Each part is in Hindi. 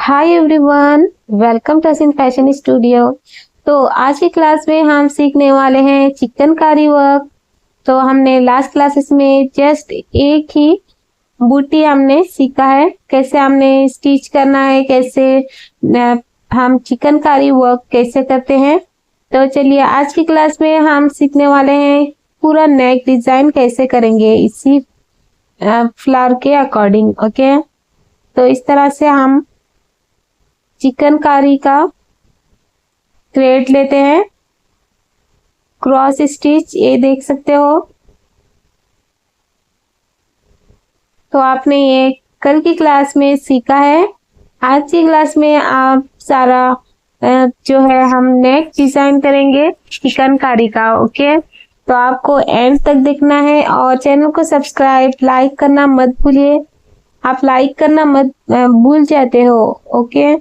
Hi everyone, welcome to Asin fashion studio. तो आज की क्लास में हम सीखने वाले हैं चिकनकारी वर्क। तो हमने लास्ट क्लासेस में जस्ट एक ही बूटी हमने सीखा है, कैसे हमने स्टिच करना है, कैसे हम चिकनकारी वर्क कैसे करते हैं। तो चलिए आज की क्लास में हम सीखने वाले हैं पूरा नेक डिजाइन कैसे करेंगे इसी फ्लावर के अकॉर्डिंग। ओके, तो इस तरह से हम चिकनकारी का थ्रेड लेते हैं, क्रॉस स्टिच, ये देख सकते हो। तो आपने ये कल की क्लास में सीखा है। आज की क्लास में आप सारा जो है हम नेक डिजाइन करेंगे चिकनकारी का। ओके, तो आपको एंड तक देखना है और चैनल को सब्सक्राइब लाइक करना मत भूलिए। आप लाइक करना मत भूल जाते हो। ओके,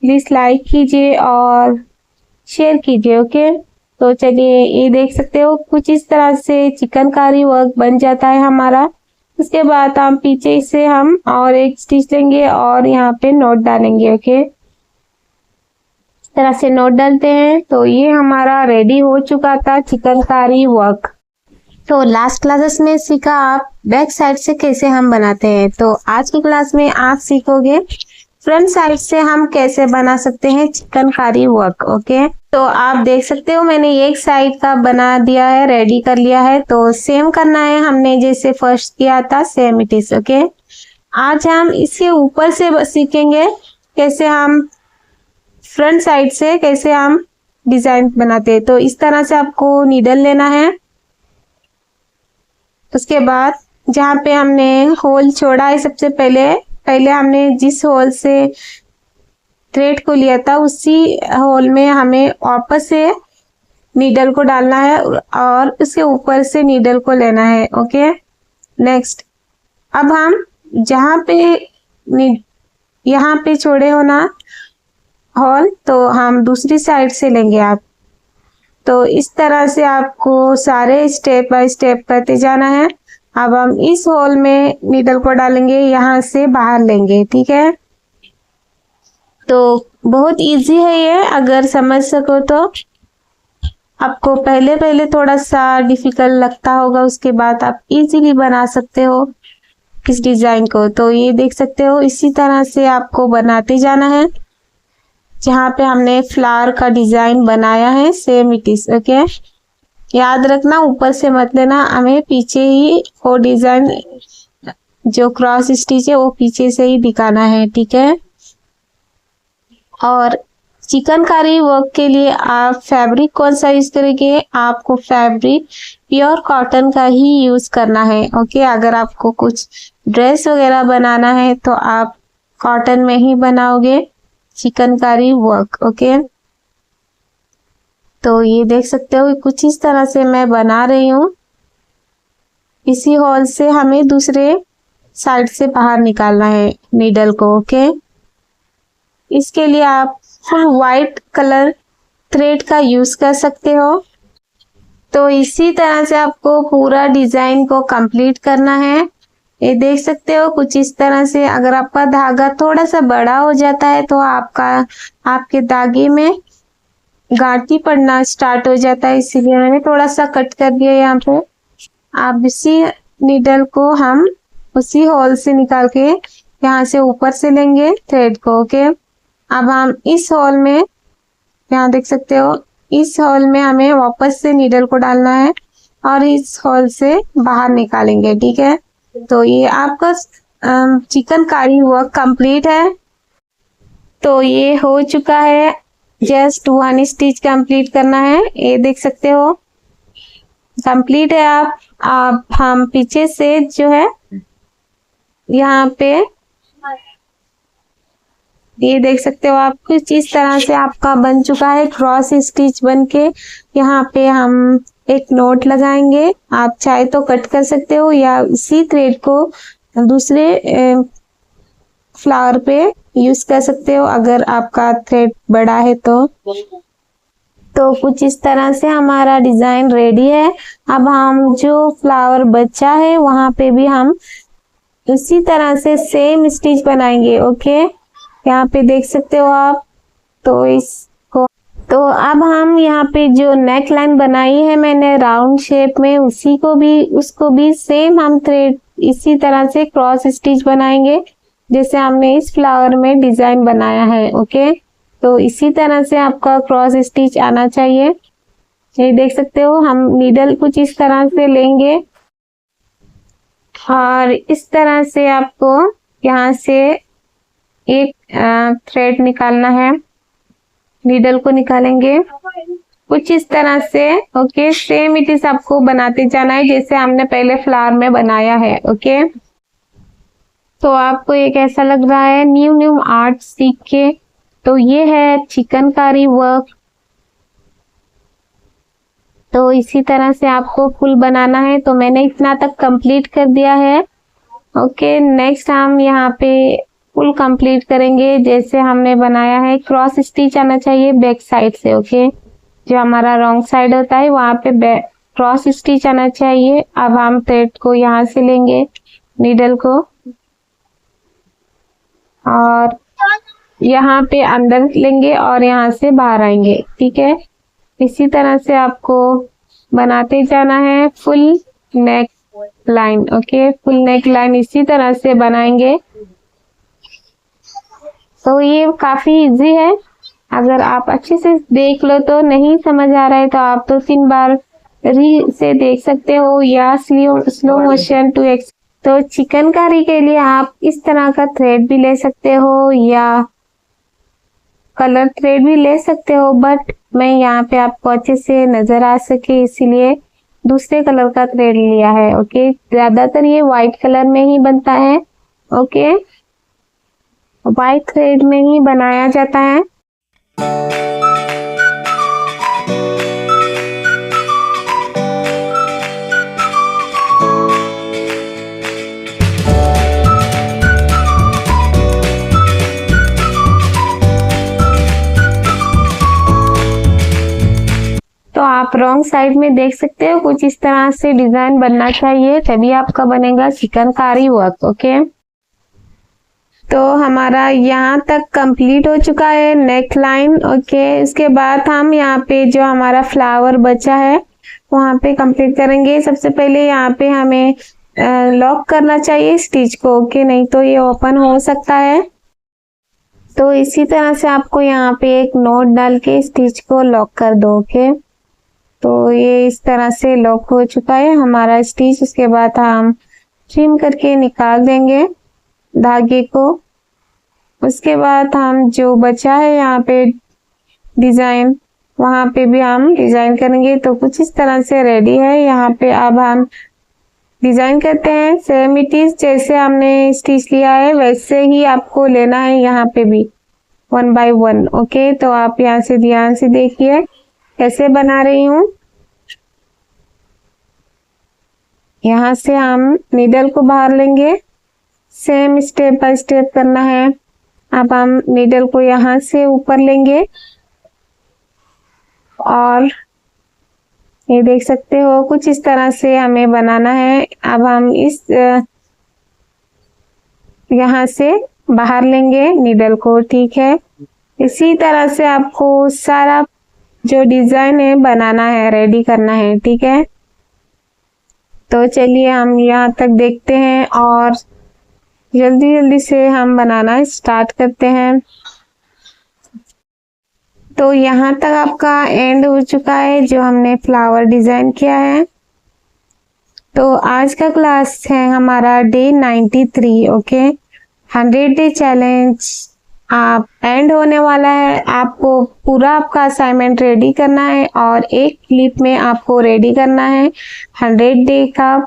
प्लीज लाइक कीजिए और शेयर कीजिए। ओके, तो चलिए ये देख सकते हो कुछ इस तरह से चिकनकारी वर्क बन जाता है हमारा। उसके बाद हम पीछे से हम और एक स्टिच लेंगे और यहाँ पे नोट डालेंगे। ओके, इस तरह से नोट डालते हैं। तो ये हमारा रेडी हो चुका था चिकनकारी वर्क। तो लास्ट क्लासेस में सीखा आप बैक साइड से कैसे हम बनाते हैं। तो आज की क्लास में आप सीखोगे फ्रंट साइड से हम कैसे बना सकते हैं चिकनकारी वर्क। ओके, तो आप देख सकते हो मैंने एक साइड का बना दिया है, रेडी कर लिया है। तो सेम करना है हमने जैसे फर्स्ट किया था, सेम इट इज। ओके, आज हम इसके ऊपर से सीखेंगे कैसे हम फ्रंट साइड से कैसे हम डिजाइन बनाते हैं। तो इस तरह से आपको नीडल लेना है। उसके बाद जहाँ पे हमने होल छोड़ा है सबसे पहले हमने जिस होल से थ्रेड को लिया था उसी होल में हमें वापस से नीडल को डालना है और उसके ऊपर से नीडल को लेना है। ओके, नेक्स्ट अब हम जहाँ पे यहाँ पे छोड़े हो ना होल, तो हम दूसरी साइड से लेंगे आप। तो इस तरह से आपको सारे स्टेप बाय स्टेप करते जाना है। अब हम इस होल में नीडल को डालेंगे, यहाँ से बाहर लेंगे। ठीक है, तो बहुत इजी है ये, अगर समझ सको तो। आपको पहले थोड़ा सा डिफिकल्ट लगता होगा, उसके बाद आप इजीली बना सकते हो इस डिजाइन को। तो ये देख सकते हो इसी तरह से आपको बनाते जाना है। जहाँ पे हमने फ्लावर का डिजाइन बनाया है सेम इट इज। ओके, याद रखना ऊपर से मत लेना, हमें पीछे ही वो डिजाइन जो क्रॉस स्टिच है वो पीछे से ही दिखाना है। ठीक है, और चिकनकारी वर्क के लिए आप फैब्रिक कौन सा यूज करेंगे, आपको फैब्रिक प्योर कॉटन का ही यूज करना है। ओके, अगर आपको कुछ ड्रेस वगैरह बनाना है तो आप कॉटन में ही बनाओगे चिकनकारी वर्क। ओके, तो ये देख सकते हो कुछ इस तरह से मैं बना रही हूँ। इसी होल से हमें दूसरे साइड से बाहर निकालना है नीडल को। ओके, इसके लिए आप फुल वाइट कलर थ्रेड का यूज कर सकते हो। तो इसी तरह से आपको पूरा डिजाइन को कंप्लीट करना है। ये देख सकते हो कुछ इस तरह से। अगर आपका धागा थोड़ा सा बड़ा हो जाता है तो आपके धागे में गांठी पड़ना स्टार्ट हो जाता है, इसीलिए मैंने थोड़ा सा कट कर दिया यहाँ पे। आप इसी नीडल को हम उसी होल से निकाल के यहाँ से ऊपर से लेंगे थ्रेड को। ओके, अब हम इस होल में, यहाँ देख सकते हो इस होल में हमें वापस से नीडल को डालना है और इस होल से बाहर निकालेंगे। ठीक है, तो ये आपका चिकनकारी वर्क कंप्लीट है। तो ये हो चुका है, जस्ट वन स्टिच कंप्लीट करना है। ये देख सकते हो कंप्लीट है। आप हम पीछे से जो है यहाँ पे ये देख सकते हो आप कुछ इस तरह से आपका बन चुका है क्रॉस स्टिच बन के। यहाँ पे हम एक नोट लगाएंगे, आप चाहे तो कट कर सकते हो या इसी थ्रेड को दूसरे फ्लावर पे यूज कर सकते हो अगर आपका थ्रेड बड़ा है तो कुछ इस तरह से हमारा डिजाइन रेडी है। अब हम जो फ्लावर बचा है वहां पे भी हम उसी तरह से सेम स्टिच बनाएंगे। ओके, यहाँ पे देख सकते हो आप। तो इसको तो अब हम यहाँ पे जो नेक लाइन बनाई है मैंने राउंड शेप में, उसको भी सेम हम थ्रेड इसी तरह से क्रॉस स्टिच बनाएंगे जैसे हमने इस फ्लावर में डिजाइन बनाया है। ओके, तो इसी तरह से आपका क्रॉस स्टिच आना चाहिए। ये देख सकते हो, हम नीडल कुछ इस तरह से लेंगे और इस तरह से आपको यहाँ से एक थ्रेड निकालना है। नीडल को निकालेंगे कुछ इस तरह से। ओके, सेम इट इज आपको बनाते जाना है जैसे हमने पहले फ्लावर में बनाया है। ओके, तो आपको ये कैसा लग रहा है न्यू न्यू आर्ट सीख के? तो ये है चिकनकारी वर्क। तो इसी तरह से आपको फुल बनाना है। तो मैंने इतना तक कंप्लीट कर दिया है। ओके, नेक्स्ट हम यहाँ पे फुल कंप्लीट करेंगे जैसे हमने बनाया है। क्रॉस स्टिच आना चाहिए बैक साइड से। ओके, जो हमारा रॉन्ग साइड होता है वहां पे क्रॉस स्टिच आना चाहिए। अब हम थ्रेड को यहाँ से लेंगे, नीडल को, और यहाँ पे अंदर लेंगे और यहाँ से बाहर आएंगे। ठीक है, इसी तरह से आपको बनाते जाना है full neck line. Okay, full neck line इसी तरह से बनाएंगे। तो ये काफी इजी है, अगर आप अच्छे से देख लो तो। नहीं समझ आ रहा है तो आप 2-3 बार से देख सकते हो या स्लो मोशन टू एक्स। तो चिकनकारी के लिए आप इस तरह का थ्रेड भी ले सकते हो या कलर थ्रेड भी ले सकते हो, बट मैं यहाँ पे आपको अच्छे से नजर आ सके इसीलिए दूसरे कलर का थ्रेड लिया है। ओके, ज्यादातर ये व्हाइट कलर में ही बनता है। ओके, व्हाइट थ्रेड में ही बनाया जाता है। तो आप रॉन्ग साइड में देख सकते हो कुछ इस तरह से डिजाइन बनना चाहिए, तभी आपका बनेगा चिकनकारी वर्क। ओके, तो हमारा यहाँ तक कंप्लीट हो चुका है नेक लाइन। ओके, इसके बाद हम यहाँ पे जो हमारा फ्लावर बचा है वहाँ पे कंप्लीट करेंगे। सबसे पहले यहाँ पे हमें लॉक करना चाहिए स्टिच को। ओके, नहीं तो ये ओपन हो सकता है। तो इसी तरह से आपको यहाँ पे एक नोट डाल के स्टिच को लॉक कर दो। ओके, तो ये इस तरह से लॉक हो चुका है हमारा स्टिच। उसके बाद हम ट्रिम करके निकाल देंगे धागे को। उसके बाद हम जो बचा है यहाँ पे डिजाइन, वहां पे भी हम डिजाइन करेंगे। तो कुछ इस तरह से रेडी है। यहाँ पे अब हम डिजाइन करते हैं। सेम इट इज जैसे हमने स्टिच लिया है वैसे ही आपको लेना है यहाँ पे भी 1 by 1। ओके, तो आप यहाँ से ध्यान से देखिए कैसे बना रही हूँ। यहाँ से हम नीडल को बाहर लेंगे, सेम स्टेप बाय स्टेप करना है। अब हम नीडल को यहाँ से ऊपर लेंगे और ये देख सकते हो कुछ इस तरह से हमें बनाना है। अब हम इस यहाँ से बाहर लेंगे नीडल को। ठीक है, इसी तरह से आपको सारा जो डिजाइन है बनाना है, रेडी करना है। ठीक है, तो चलिए हम यहाँ तक देखते हैं और जल्दी जल्दी से हम बनाना स्टार्ट करते हैं। तो यहाँ तक आपका एंड हो चुका है जो हमने फ्लावर डिजाइन किया है। तो आज का क्लास है हमारा डे 93। ओके, 100 डे चैलेंज आप एंड होने वाला है। आपको पूरा आपका असाइनमेंट रेडी करना है और एक क्लिप में आपको रेडी करना है 100 डे का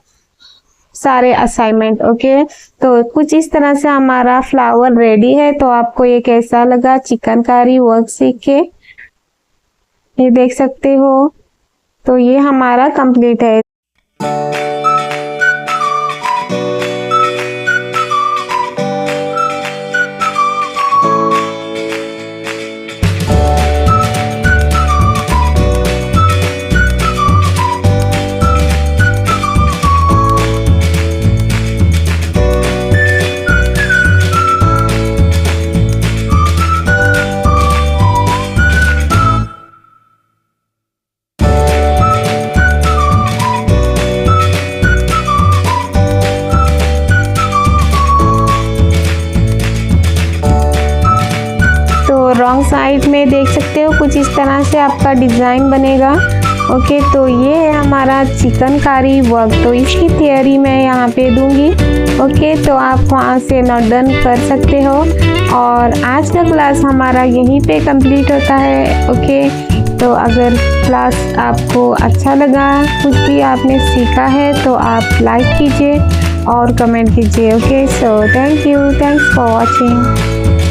सारे असाइनमेंट। ओके, तो कुछ इस तरह से हमारा फ्लावर रेडी है। तो आपको ये कैसा लगा चिकनकारी वर्क सीख के? ये देख सकते हो। तो ये हमारा कंप्लीट है। रॉन्ग साइड में देख सकते हो कुछ इस तरह से आपका डिज़ाइन बनेगा। ओके, तो ये है हमारा चिकनकारी वर्क। तो इसकी थियरी मैं यहाँ पे दूंगी। ओके, तो आप वहाँ से नोट डाउन कर सकते हो। और आज का क्लास हमारा यहीं पे कंप्लीट होता है। ओके, तो अगर क्लास आपको अच्छा लगा, कुछ भी आपने सीखा है, तो आप लाइक कीजिए और कमेंट कीजिए। Okay, so thank you, thanks for watching.